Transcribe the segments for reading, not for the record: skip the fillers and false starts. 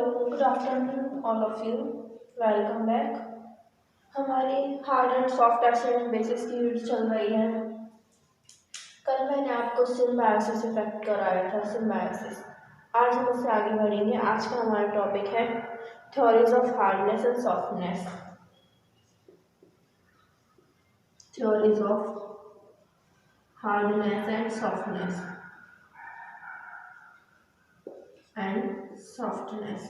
Hello, good afternoon all of you. Welcome back. हमारी hard and soft एक्सीडेंट bases की unit चल रही है। कल मैंने आपको सिम्बायोसिस इफेक्ट कराया था, सिम्बायोसिस। आज हम उससे आगे बढ़ेंगे। आज का हमारा टॉपिक है theories of hardness and softness. Theories of hardness and softness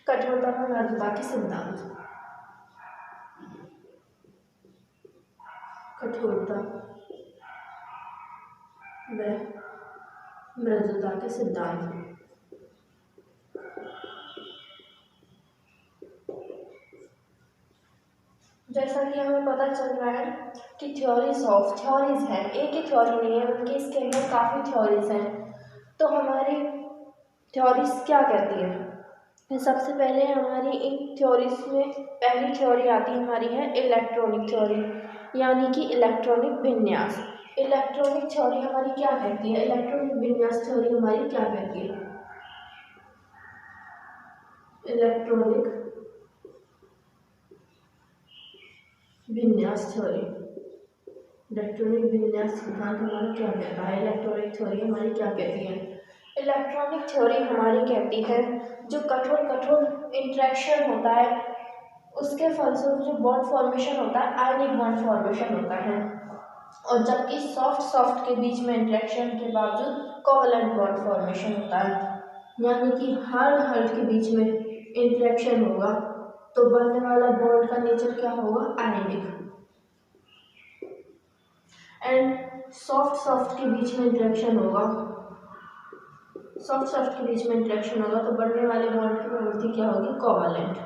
कठोरता का मृदुता के सिद्धांत। कठोरता व मृदुता के सिद्धांत। जैसा कि हमें पता चल रहा है कि थ्योरीज है, एक ही थ्योरी नहीं है बल्कि इसके अंदर काफ़ी थ्योरीज हैं। तो हमारी थ्योरीज क्या कहती है? सबसे पहले हमारी इन थ्योरीज में पहली थ्योरी आती हमारी है इलेक्ट्रॉनिक थ्योरी, यानी कि इलेक्ट्रॉनिक विन्यास। इलेक्ट्रॉनिक थ्योरी हमारी क्या कहती है? इलेक्ट्रॉनिक विन्यास थ्योरी हमारी क्या कहती है? इलेक्ट्रॉनिक विन्यास थ्योरी, इलेक्ट्रॉनिक विन्यास सिद्धांत हमारा क्या कहता है? इलेक्ट्रॉनिक थ्योरी हमारी क्या कहती है? इलेक्ट्रॉनिक थ्योरी हमारी कहती है जो कठोर इंटरेक्शन होता है उसके फलस्वरूप जो बॉन्ड फॉर्मेशन होता है, आयनिक बॉन्ड फॉर्मेशन होता है, और जबकि सॉफ्ट के बीच में इंटरेक्शन के बावजूद कोवलेंट बॉन्ड फॉर्मेशन होता है। यानी कि हार्ड के बीच में इंटरेक्शन होगा तो बनने वाला बॉन्ड का नेचर क्या होगा? आयनिक। एंड सॉफ्ट के बीच में इंटरेक्शन होगा, सॉफ्ट के बीच में इंटरेक्शन होगा तो बनने वाले बॉन्ड की प्रवृत्ति क्या होगी? कोवलेंट।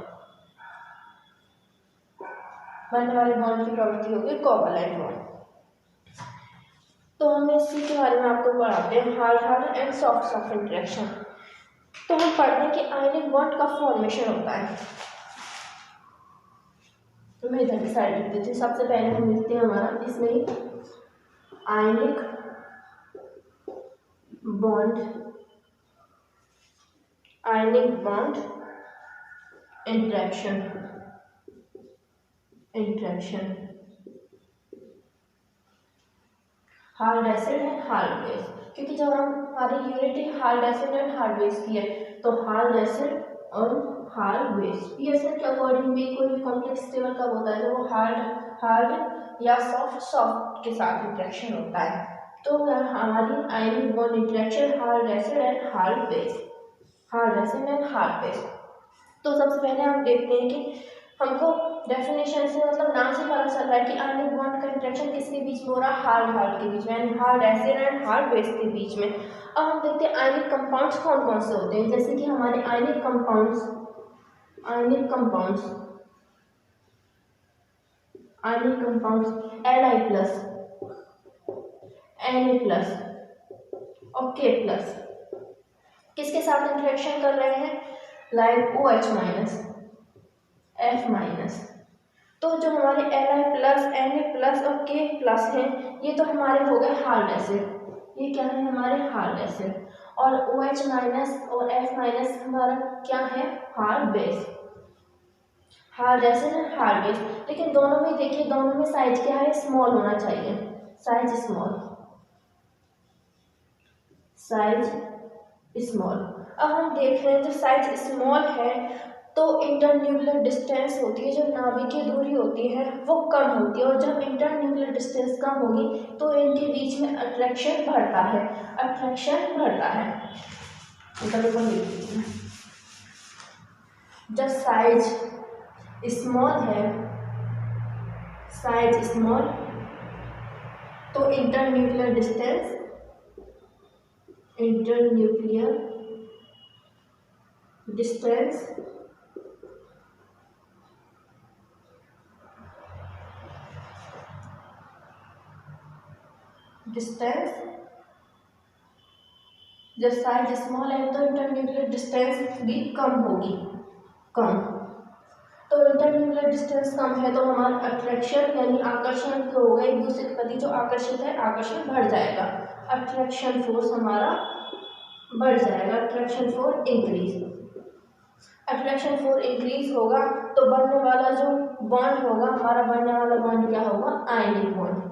बनने वाले बॉन्ड की प्रवृत्ति होगी कोवलेंट बॉन्ड। तो हम इसी के बारे में आपको पढ़ाते हैं, हार्ड एंड सॉफ्ट इंटरेक्शन। तो हम पढ़ते हैं कि आयनिक बॉन्ड कब फॉर्मेशन होता है। तो मैं इधर की साइड लिख देती हूँ। सबसे पहले हम लिखते हैं हमारा इसमें ही ionic bond interaction. Hard acid and hard base, क्योंकि जब हमारी यूनिट ही hard acid and hard base की है तो हार्ड एसिड और हार्ड बेस पीएसएन के अकॉर्डिंग भी कोई भी कॉम्प्लेक्स स्टेबल कब होता है? जब वो हार्ड या सॉफ्ट के साथ इंटरेक्शन होता है। तो हमारी आयनिक bond interaction hard acid and hard base. तो सबसे पहले हम देखते हैं कि हमको डेफिनेशन से मतलब नाम से पता चल रहा है कि आयनिक बॉन्ड का इंटरेक्शन किसके बीच में हो रहा है? हार्ड के बीच में, यानी hard acid and hard base के बीच में। अब हम देखते हैं आयनिक कंपाउंड्स कौन कौन से होते हैं। जैसे कि हमारे आयनिक कंपाउंड्स Na+ और K+ किसके साथ इंटरेक्शन कर रहे हैं? Like OH-, F-। तो जो हमारे Li+, Na+ और K+ हैं ये तो हमारे हो गए हार्ड एसिड। ये क्या है? हमारे हार्ड एसिड। और OH- और F- हमारा क्या है? Hard base. Hard acid and hard base. लेकिन दोनों में देखिए, दोनों में साइज क्या है? स्मॉल होना चाहिए, साइज स्मॉल। अब हम देख रहे हैं जो साइज स्मॉल है तो इंटरन्यूक्लियर डिस्टेंस होती है, जो नाभिकीय दूरी होती है वो कम होती है, और जब इंटरन्यूक्लियर डिस्टेंस कम होगी तो इनके बीच में अट्रैक्शन बढ़ता है। जब साइज स्मॉल तो इंटरन्यूक्लियर डिस्टेंस जब साइज स्मॉल है तो इंटरन्यूक्लियर डिस्टेंस भी कम होगी। तो इंटरन्यूक्लियर इंटरन्यूक्लियर डिस्टेंस कम है तो हमारा अट्रैक्शन यानी आकर्षण जो होगा एक दूसरे के प्रति, जो आकर्षित है आकर्षण बढ़ जाएगा, अट्रैक्शन फोर्स हमारा बढ़ जाएगा, attraction force increase. Attraction force increase होगा तो बनने वाला जो बॉन्ड होगा, हमारा बनने वाला बॉन्ड क्या होगा, आयनिक बॉन्ड।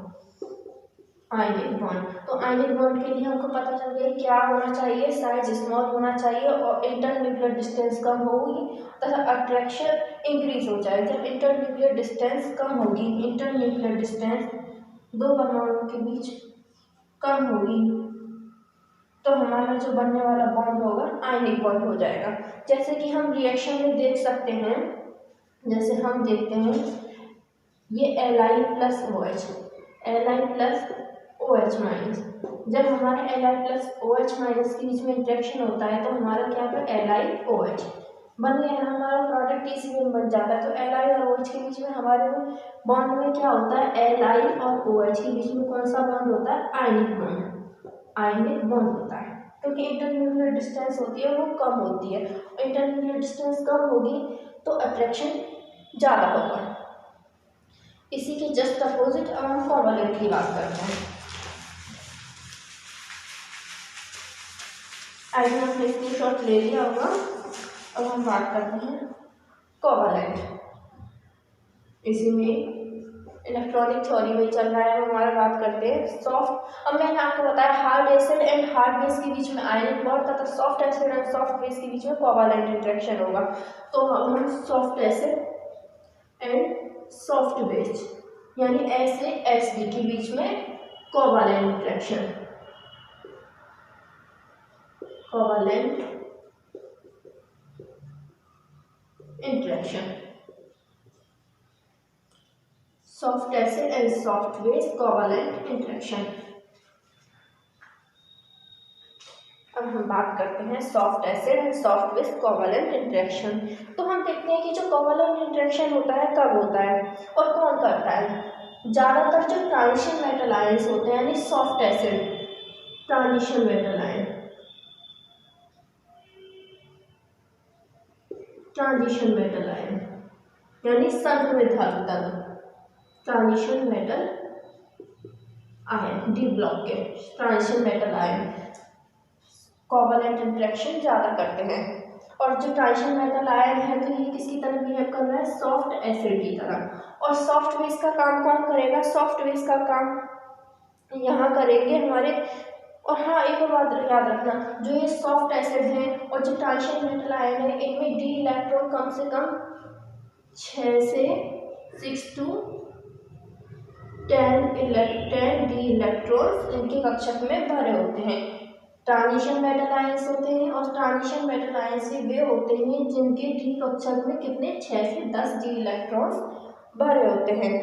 आयनिक बॉन्ड, तो आयनिक बॉन्ड के लिए हमको पता चल गया क्या होना चाहिए, साइज स्मॉल होना चाहिए और इंटरन्यूक्लियर डिस्टेंस कम होगी तथा अट्रैक्शन इंक्रीज हो जाए। जब इंटरन्यूक्लियर डिस्टेंस कम होगी, इंटरन्यूक्लियर डिस्टेंस दो परमाणुओं के बीच कम होगी तो हमारा जो बनने वाला बॉन्ड होगा आयनिक बॉन्ड हो जाएगा। जैसे कि हम रिएक्शन में देख सकते हैं, जैसे हम देखते हैं ये Li plus OH, Li plus OH minus, जब हमारे Li प्लस OH माइनस के बीच में इंटरेक्शन होता है तो हमारा क्या होगा, LiOH बन गया ना, हमारा प्रोडक्ट इसी में बन जाता है। तो Li और OH के बीच में हमारे बॉन्ड में क्या होता है, Li और OH के बीच में कौन सा बॉन्ड होता है, आयनिक बॉन्ड, आयनिक बॉन्ड होता है। क्योंकि इंटरन्यूक्लियर डिस्टेंस होती है वो कम होती है, इंटरन्यूक्लियर डिस्टेंस कम होगी तो अट्रैक्शन ज़्यादा होगा। इसी के जस्ट अपोजिट अब हम कोवैलेंट की बात करते हैं। आई ने अपने स्क्रीनशॉट ले लिया होगा। अब हम बात करते हैं कोवैलेंट। इसी में इलेक्ट्रॉनिक थ्योरी में चल रहा है, हमारा बात करते हैं सॉफ्ट। अब मैंने आपको बताया hard acid and hard base के बीच में आयनिक बॉन्ड तथा soft acid and soft base के बीच में कोवैलेंट इंटरेक्शन होगा। तो हम soft acid and soft base यानी SaSb के बीच में covalent interaction, covalent interaction, soft acid and soft base covalent interaction. अब हम बात करते हैं soft acid and soft base covalent interaction. तो हम देखते हैं कि जो कोवैलेंट इंटरेक्शन होता है कब होता है और कौन करता है। ज़्यादातर जो ट्रांजिशन मेटल आयंस होते हैं यानी soft acid transition metal ion, transition metal ion यानी संक्रमित धातु तत्व, transition metal ion D block के transition metal ion covalent interaction ज़्यादा करते हैं। और जो ट्रांजिशन मेटल आयन है तो ये किसकी तरह बिहेव कर रहा है, सॉफ्ट एसिड की तरह। और सॉफ्ट बेस का काम कौन करेगा, सॉफ्ट बेस का काम यहाँ करेंगे हमारे। और हाँ एक और बात याद रखना, जो ये सॉफ्ट एसिड हैं और जो ट्रांजिशन मेटल आयन है इनमें डी इलेक्ट्रॉन कम से कम 6 से 6 to 10 डी इलेक्ट्रॉन्स इनके कक्षक में भरे होते हैं। ट्रांजिशन मेटल आयंस होते हैं और ट्रांजिशन मेटल आयंस वे होते हैं जिनके डी कक्षक में कितने 6 से 10 डी इलेक्ट्रॉन्स भरे होते हैं।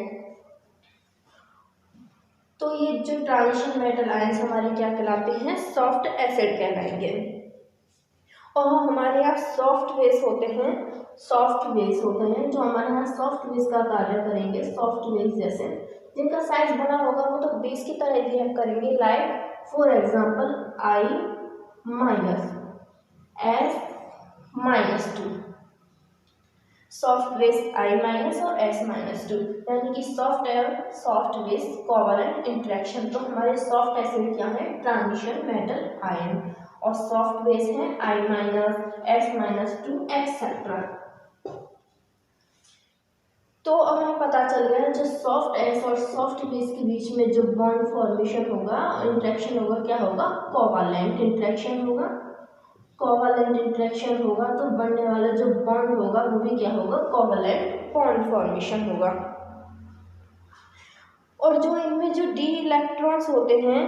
तो ये जो ट्रांजिशन मेटल आयंस हमारे क्या कहलाते हैं, सॉफ्ट एसिड कहलाएंगे। और हमारे यहाँ सॉफ्ट बेस होते हैं, सॉफ्ट बेस होते हैं जो हमारे यहाँ सॉफ्ट बेस का कार्य करेंगे। सॉफ्ट बेस जैसे जिनका साइज बड़ा होगा वो तो बेस की तरह बिहेव करेंगे, like for example I minus S-2, soft base I minus और S-2 यानी कि soft air soft base covalent interaction. तो हमारे सॉफ्ट एसिड क्या है, ट्रांजिशन मेटल आयन, और सॉफ्ट बेस है I माइनस S-2 एक्सेट्रा। तो अब हमें पता चल गया जो सॉफ्ट एस और सॉफ्ट बेस के बीच में जो बॉन्ड फॉर्मेशन होगा, इंटरेक्शन होगा, क्या होगा, कोवैलेंट इंटरेक्शन होगा। कोवैलेंट इंटरेक्शन होगा तो बनने वाला जो बॉन्ड होगा वो भी क्या होगा, कोवैलेंट बॉन्ड फॉर्मेशन होगा। और जो इनमें जो डी इलेक्ट्रॉन्स होते हैं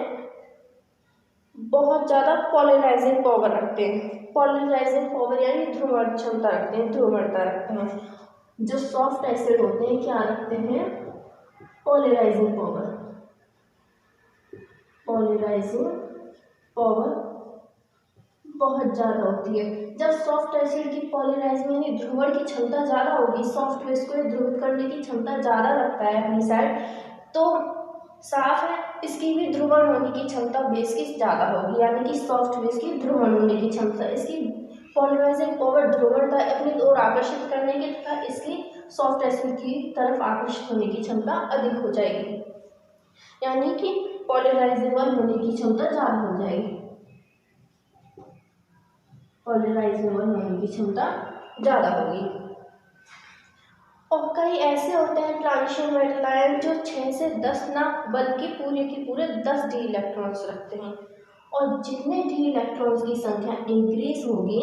बहुत ज़्यादा पोलराइजिंग पावर रखते हैं, पोलराइजिंग पावर यानी ध्रुवण क्षमता रखते हैं, ध्रुवणता रखते हैं। जो सॉफ्ट एसिड होते हैं क्या रखते हैं, पोलराइजिंग पावर, पोलराइजिंग पावर बहुत ज़्यादा होती है। जब सॉफ्ट एसिड की पोलराइजिंग यानी ध्रुवण की क्षमता ज़्यादा होगी, सॉफ्ट बेस को ध्रुवित करने की क्षमता ज़्यादा रखता है अपनी साइड, तो साफ है इसकी भी ध्रुवण होने की क्षमता बेस की ज़्यादा होगी, यानी कि सॉफ्ट बेस की ध्रुवण होने की क्षमता, इसकी पोलराइजिंग पावर ध्रुवणता अपनी ओर आकर्षित करने की तथा इसकी सॉफ्ट एसिड की तरफ आकर्षित होने की क्षमता अधिक हो जाएगी, यानी कि पोलराइजेबल होने की क्षमता ज़्यादा हो जाएगी। पोलराइजेबल होने की क्षमता ज़्यादा होगी। और कई ऐसे होते हैं ट्रांजिशन मेटल आयन जो 6 से 10 ना बल्कि पूरे के पूरे 10 डी इलेक्ट्रॉन्स रखते हैं। और जितने डी इलेक्ट्रॉन्स की संख्या इंक्रीज होगी,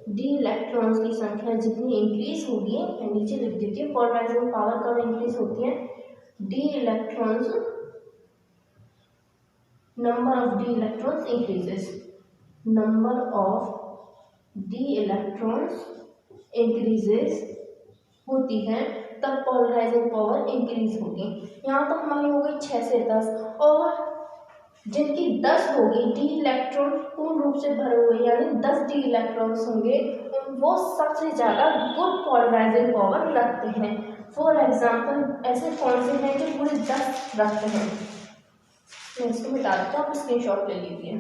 डी इलेक्ट्रॉन्स की संख्या जितनी इंक्रीज होगी, मैं नीचे लिख देती हूँ, पोलराइजिंग पावर कब इंक्रीज होती है, D electrons, number of D electrons increases, number of D electrons increases होती है, तब पोलराइजिंग पावर इंक्रीज होगी। यहाँ तक हमारी हो गई 6 से 10, और जिनकी 10 होगी, डी इलेक्ट्रॉन पूर्ण रूप से भरे हुए यानी 10 डी इलेक्ट्रॉन्स होंगे, वो सबसे ज़्यादा गुड पोलराइजिंग पावर रखते हैं। फॉर एग्जाम्पल ऐसे कौन से हैं जो पूरे 10 रखते हैं, मैं इसको मिटा देता हूँ, आप स्क्रीनशॉट ले लीजिए।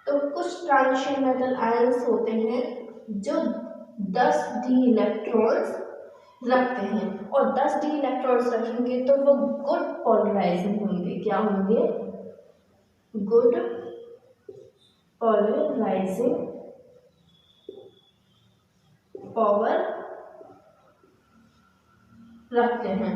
तो कुछ ट्रांजिशन मेटल आयंस होते हैं जो 10 डी इलेक्ट्रॉन्स रखते हैं, और 10 डी इलेक्ट्रॉन्स रखेंगे तो वो गुड पोलराइजिंग होंगे। क्या होंगे? गुड पोलराइजिंग पावर रखते हैं,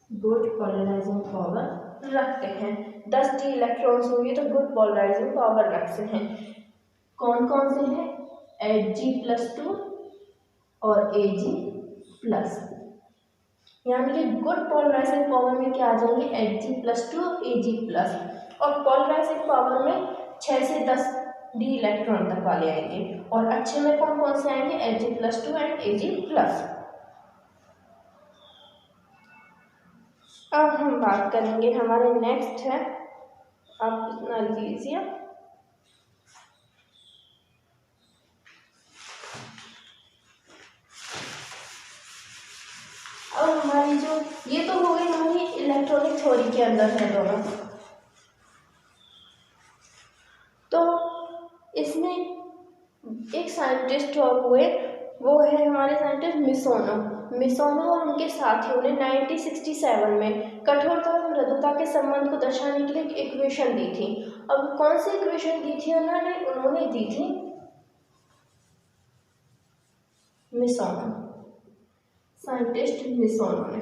गुड पोलराइजिंग पावर रखते हैं। 10 डी इलेक्ट्रॉन्स होंगे तो गुड पोलराइजिंग पावर रखते हैं। कौन कौन से हैं? Hg+2 और Ag+, यानी कि गुड पोलराइजिंग पावर में क्या आ जाएंगे? Hg+2 Ag+, और पोलराइजिंग पावर में 6 से 10 डी इलेक्ट्रॉन तक वाले आएंगे, और अच्छे में कौन कौन से आएंगे? Hg+2 and Ag+। अब हम बात करेंगे, हमारे नेक्स्ट है, आप इतना लिख लीजिए, अब हमारी जो ये तो हो गई हमारी इलेक्ट्रॉनिक थ्योरी के अंदर है दोनों। तो इसमें एक साइंटिस्ट और हुए, वो है हमारे साइंटिस्ट मिसोनो और उनके साथियों ने 1967 में कठोरता और मृदुता के संबंध को दर्शाने के लिए एक इक्वेशन दी थी। अब कौन सी इक्वेशन दी थी उन्होंने दी थी मिसोनो, साइंटिस्ट मिसोनो ने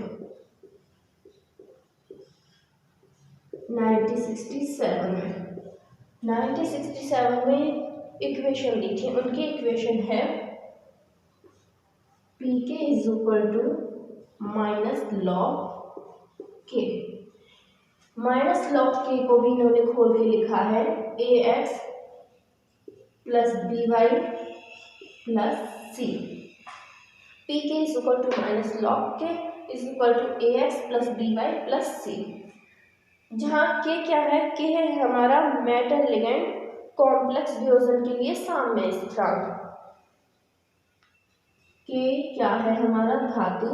1967 में इक्वेशन दी थी। उनकी इक्वेशन है Pk is equal to -log k। -log k को भी इन्होंने खोल के लिखा है ax + by + c। Pk is equal to -log k is equal to ax + by + c, जहाँ k क्या है? k है हमारा मेटल लिगेंड कॉम्प्लेक्स वियोजन के लिए साम्य स्थिरांक। k क्या है हमारा? धातु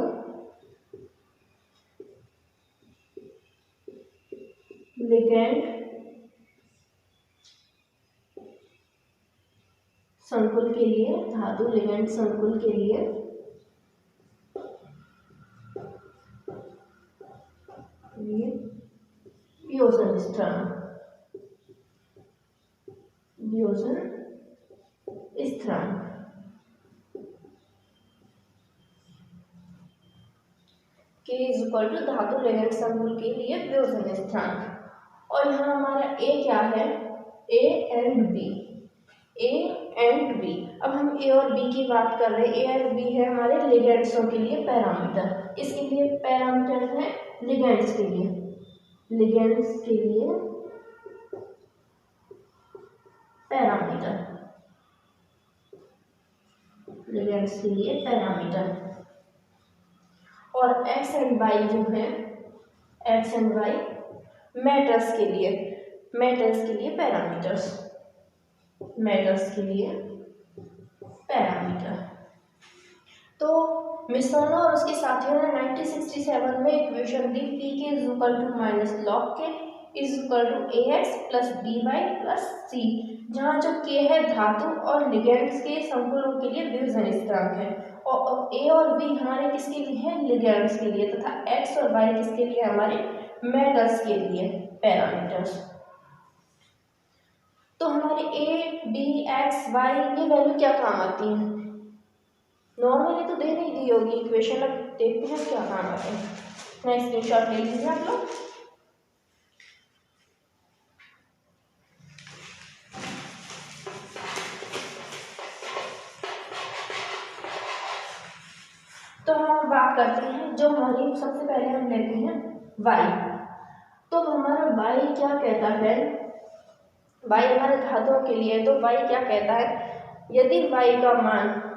लिगेंड संकुल के लिए, धातु लिगेंड संकुल के लिए वियोजन स्थिरांक, वियोजन स्थिरांक k इज इक्वल टू धातु लिगेंड संकुल के लिए वियोजन स्थिरांक। और यहाँ हमारा a क्या है? a and b। अब हम a और b की बात कर रहे हैं। a और b है हमारे लिगेंड्सों के लिए पैरामीटर। इसके लिए पैरामीटर है लिगेंड्स के लिए, पैरामीटर, लिगेंड्स के लिए पैरामीटर। और x एंड y जो है, x एंड y मेटल्स के लिए पैरामीटर्स, तो मिसोनो और उसके साथियों ने 1967 में इक्वेशन दी P K is equal to minus log K is equal to A X plus B Y plus C, जहाँ जो के है धातु और लिगेंड्स के संकुलों के लिए विभजन स्थिरांक है, और ए और बी हमारे किसके लिए है, लिगेंड्स के लिए, तथा एक्स और वाई किसके लिए, हमारे मेटल्स के लिए पैरामीटर्स। तो हमारे ए बी एक्स वाई ये वैल्यू क्या काम आती है, नॉर्मली तो दे नहीं दी होगी इक्वेशन, अब देखते हैं क्या काम आते हैं। नेक्स्ट स्क्रीनशॉट ले लीजिए आप लोग। तो हम बात करते हैं जो हमारी सबसे पहले हम लेते हैं वाई। तो हमारा वाई क्या कहता है, वाई हमारे धातुओं के लिए, तो वाई क्या कहता है, यदि वाई का मान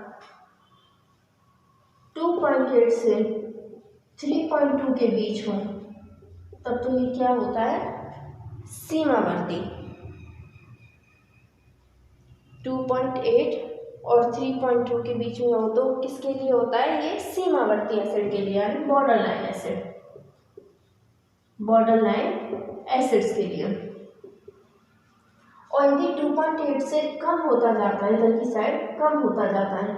2.8 से 3.2 के बीच हो तब तो ये क्या होता है, सीमावर्ती। 2.8 और 3.2 के बीच में हो तो किसके लिए होता है, ये सीमावर्ती एसिड के लिए, यानी border line acid, border line acids के लिए। और यदि 2.8 से कम होता जाता है, इधर की साइड कम होता जाता है,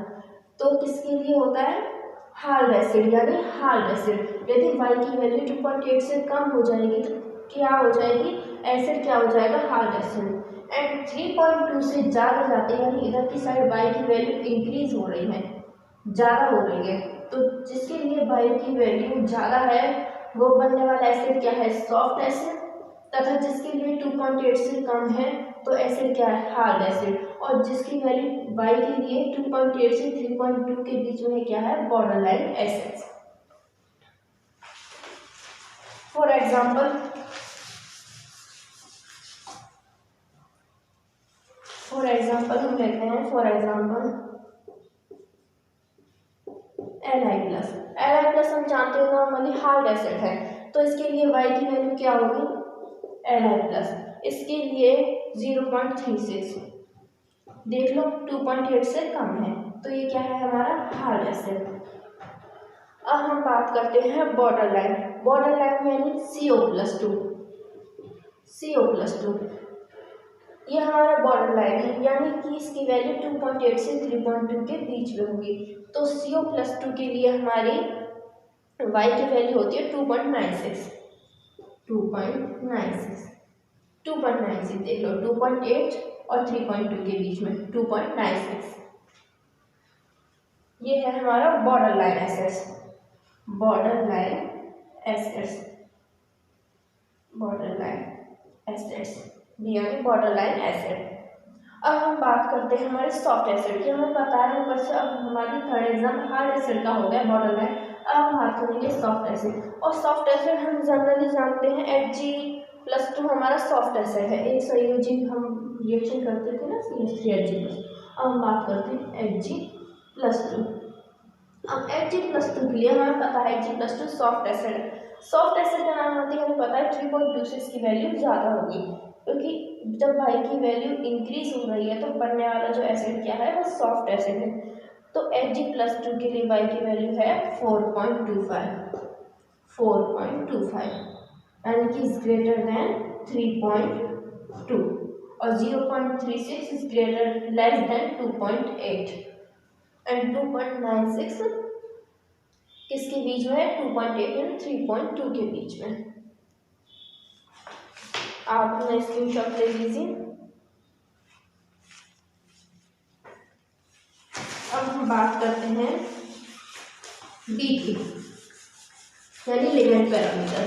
तो किसके लिए होता है, हार्ड एसिड, यानी हार्ड एसिड। यदि वाई की वैल्यू 2.8 से कम हो जाएगी तो क्या हो जाएगी, एसिड क्या हो जाएगा, हार्ड एसिड। एंड 3.2 से ज़्यादा जाते हैं, यानी इधर की साइड वाई की वैल्यू इंक्रीज हो रही है, ज़्यादा हो रही है, तो जिसके लिए वाई की वैल्यू ज़्यादा है वो बनने वाला एसिड क्या है, सॉफ्ट एसिड, तथा जिसके लिए 2.8 से कम है तो एसिड क्या है, हार्ड एसिड। और जिसकी वैल्यू वाई के लिए 2.8 से 3.2 के बीच में क्या है, border line acids. For example हम लेते हैं, फॉर एग्जाम्पल Li+, हम जानते हैं नॉर्मली हार्ड एसिड है, तो इसके लिए y की वैल्यू क्या होगी, Li+, इसके लिए 0.36, देख लो 2.8 से कम है, तो ये क्या है, हमारा हार्ड एसिड। अब हम बात करते हैं बॉर्डर लाइन यानी CO+2, ये हमारा बॉर्डर लाइन है, यानी कि इसकी वैल्यू 2.8 से 3.2 के बीच में होगी। तो CO+2 के लिए हमारी y की वैल्यू होती है 2.96, देख लो 2.8 और 3.2 के बीच में 2.96, ये है हमारा बॉर्डर लाइन एसिड्स, यानी बॉर्डर लाइन एसिड। अब हम बात करते हैं हमारे सॉफ्ट एसिड की, हमें पता है ऊपर से, अब हमारी थर्ड एग्जाम हार्ड एसिड का हो गया बॉर्डर लाइन। अब हम बात करेंगे सॉफ्ट एसिड, और सॉफ्ट एसिड हम जनरली जानते हैं Hg+2 हमारा सॉफ्ट एसिड है, एक संयोजी हम रिएक्शन करते थे ना CH3Hg+। अब हम बात करते हैं Hg+2। अब Hg+2 के लिए हमें पता है Hg+2 सॉफ्ट एसिड है, सॉफ्ट एसिड का नाम होती है, हमें पता है 3.2 से इसकी वैल्यू ज़्यादा होगी, क्योंकि जब y की वैल्यू इंक्रीज हो रही है तो बनने वाला जो एसिड क्या है, वो सॉफ्ट एसिड है। तो Hg+2 के लिए y की वैल्यू है 4.25, यानी कि इज ग्रेटर देन 3.2, और 0.36 इज लेस देन 2.8, एंड 2.96 किसके बीच में, 2.8 एंड 3.2 के बीच में। आप अपना स्क्रीनशॉट ले लीजिए। अब हम बात करते हैं बी की, यानी लिगेंड पैरामीटर।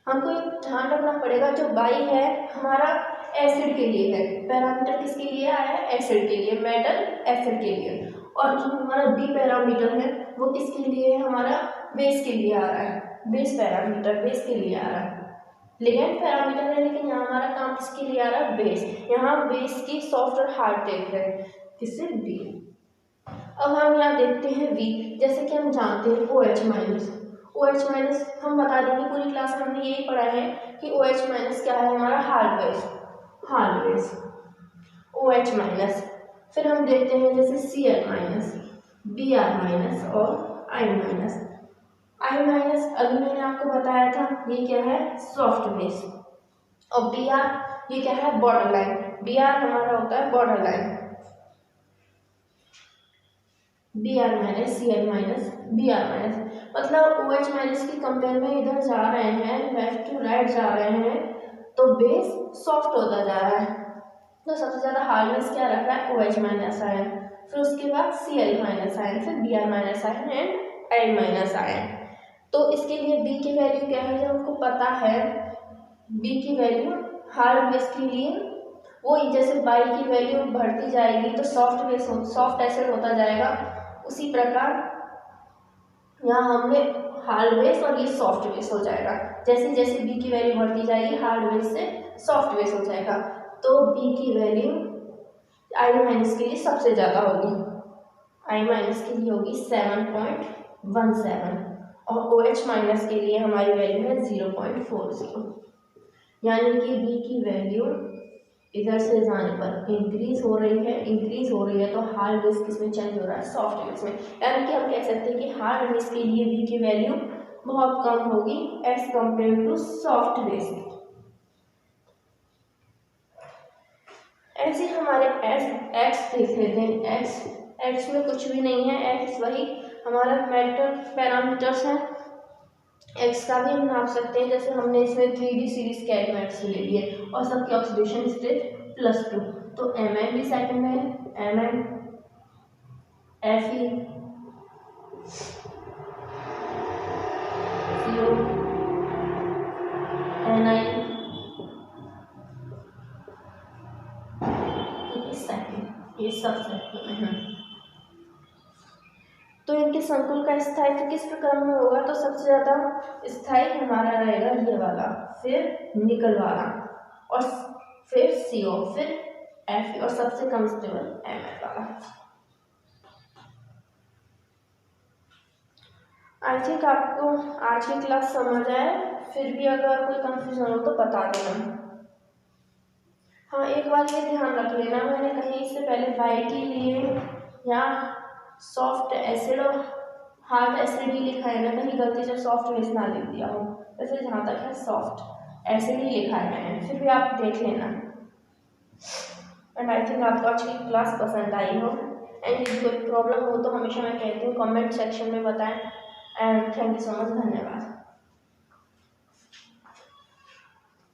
हमको ये ध्यान रखना पड़ेगा, जो बाई है हमारा एसिड के लिए है, पैरामीटर किसके लिए आया है, एसिड के लिए, मेटल एसिड के लिए, और जो हमारा बी पैरामीटर है वो किसके लिए है, हमारा बेस के लिए आ रहा है, बेस के लिए आ रहा है। लिगेंड पैरामीटर है, लेकिन यहाँ हमारा काम किसके लिए आ रहा है, बेस। यहाँ बेस की सॉफ्ट और हार्ड देख रहे हैं, किससे, बी। अब हम यहाँ देखते हैं वी, जैसे कि हम जानते हैं OH- हम बता देंगे, पूरी क्लास में हमने यही पढ़ा है कि OH- क्या है, हमारा हार्ड बेस। OH minus. फिर हम देखते हैं जैसे Cl माइनस, Br माइनस और I माइनस। I माइनस अभी मैंने आपको बताया था ये क्या है, सॉफ्ट बेस, और Br ये क्या है, बॉर्डर लाइन। Br हमारा होता है border line. Br minus Cl minus Br minus, मतलब OH माइनस की कंपेयर में इधर जा रहे हैं, लेफ्ट टू राइट जा रहे हैं, तो बेस सॉफ्ट होता जा रहा है। तो सबसे ज़्यादा हार्डनेस क्या रख रहा है, OH माइनस आयन, फिर उसके बाद Cl माइनस आयन, फिर Br minus ion and I minus ion. तो इसके लिए B की वैल्यू क्या है, जब आपको पता है B की वैल्यू हार्ड बेस के लिए वो जैसे बाई की वैल्यू बढ़ती जाएगी तो सॉफ्ट एसिड होता जाएगा, उसी प्रकार यहाँ हमने हार्ड बेस और ये सॉफ्ट बेस हो जाएगा। जैसे जैसे B की वैल्यू बढ़ती जाएगी हार्ड बेस से सॉफ्ट बेस हो जाएगा। तो B की वैल्यू I माइनस के लिए सबसे ज़्यादा होगी, I माइनस के लिए होगी 7.17 और OH माइनस के लिए हमारी वैल्यू है 0.40। यानी कि B की वैल्यू इधर से जाने पर इंक्रीज हो रही है तो हार्ड बेस किस में चेंज हो रहा है, सॉफ्ट बेस में। यानी कि हम कह सकते हैं कि हार्ड बेस के लिए B की वैल्यू बहुत कम होगी as compared to soft base. ऐसे हमारे एक्स देख लेते हैं। एक्स में कुछ भी नहीं है, एक्स वही हमारा मेटल पैरामीटर्स है। एक्स का भी हम नाप सकते हैं, जैसे हमने इसमें 3D सीरीज के एलिमेंट्स ले लिए और सबके ऑक्सीडेशन स्टेट +2, तो Mn भी सेकंड में, Mn Fe CO Ni second, ये सब सेकंड में है। तो इनके संकुल का स्थायित्व किस प्रकार में होगा, तो सबसे ज़्यादा स्थायी हमारा रहेगा ये वाला, फिर निकल वाला, और फिर CO, फिर Fe, और सबसे कम स्टेबल Mn वाला। आई थिंक आपको आज की क्लास समझ आए, फिर भी अगर कोई कंफ्यूजन हो तो बता देना। हाँ, एक बात ये ध्यान रख लेना, मैंने कहीं इससे पहले वाई के लिए यहाँ सॉफ्ट एसिड और हार्ड एसिड ही लिखा है ना, कहीं गलती से सॉफ्ट बेस ना लिख दिया हो। वैसे जहाँ तक है सॉफ्ट एसिड ही लिखा है मैंने, फिर भी आप देख लेना। एंड आई थिंक आपको आज की क्लास पसंद आई हो, एंड यदि कोई प्रॉब्लम हो तो हमेशा मैं कहती हूँ कमेंट सेक्शन में बताएं। And thank you so much, धन्यवाद।